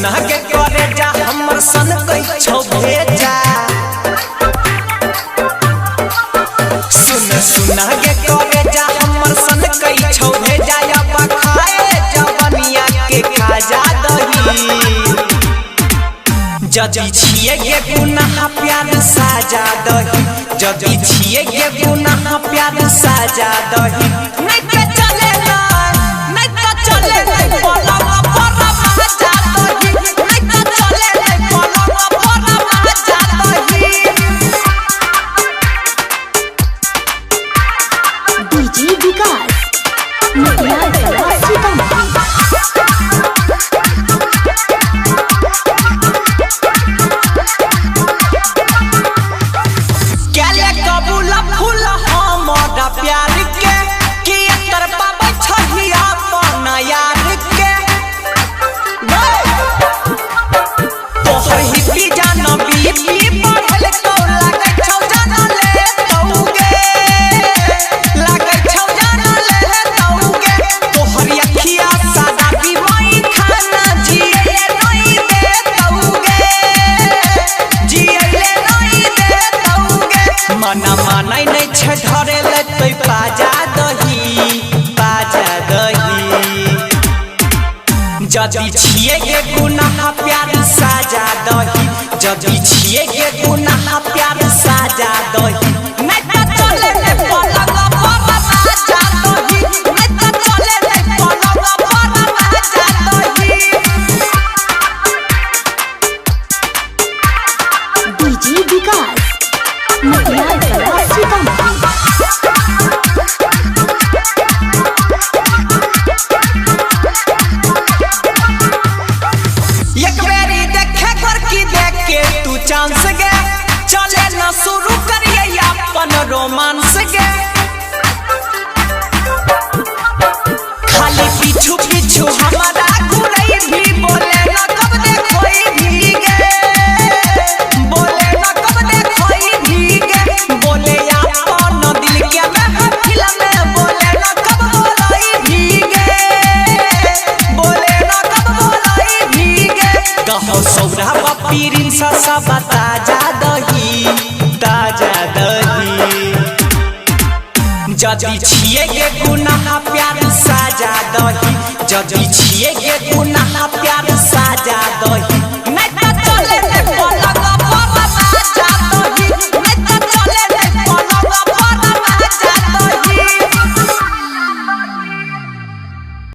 सुना के करे जा हमर सन कई छौ भेजा सुना के करे जा हमर सन कई छौ भेजा या बखाए जवनिया के खाजा दही जदी छिए के गुनाह प्यार साजा दही जदी छिए के गुनाह प्यार साजा दही नहीं के चले नहीं तो चले नहीं पलंग पर भाजा दही नहीं तो चले नहीं पलंग पर भाजा दही डीजे विकास मुखिया कला सीतामढ़ी प्यार के कि तरफा बछिया अपन यार के तोहर ही पी जाना बीपी बढ़ल तो लागे छौ जाना ले तौगे लागे छौ जाना ले तौगे तोहर अखिया सादा बीमाई खाना जिए नहीं दे तौगे जिए नहीं दे तौगे मना मानै नहीं छ धरे ले बाजा दही जदी छिए के गुनाह प्यार साजा दही जदी छिए के गुनाह प्यार साजा दही नहीं तो चले नहीं पलंग पर भाजा दही नहीं तो चले नहीं पलंग पर भाजा दही डीजे विकास मुखिया कला सीतामढ़ी चांस गे चले न शुरू करिए अपन रोमांस गे खाली पीछू पीछू हमारा घुरई भी बोले न कब देखोई भीगे बोले न कब देखोई भीगे बोले अपन दिल के महफिल में बोले न कब बोलई भीगे बोले न कब बोलई भीगे कहो सौरा पीरिन सा ताजा दही जदी छिए के गुनाह प्यार साजा दही जदी छिए के गुनाह प्यार साजा दही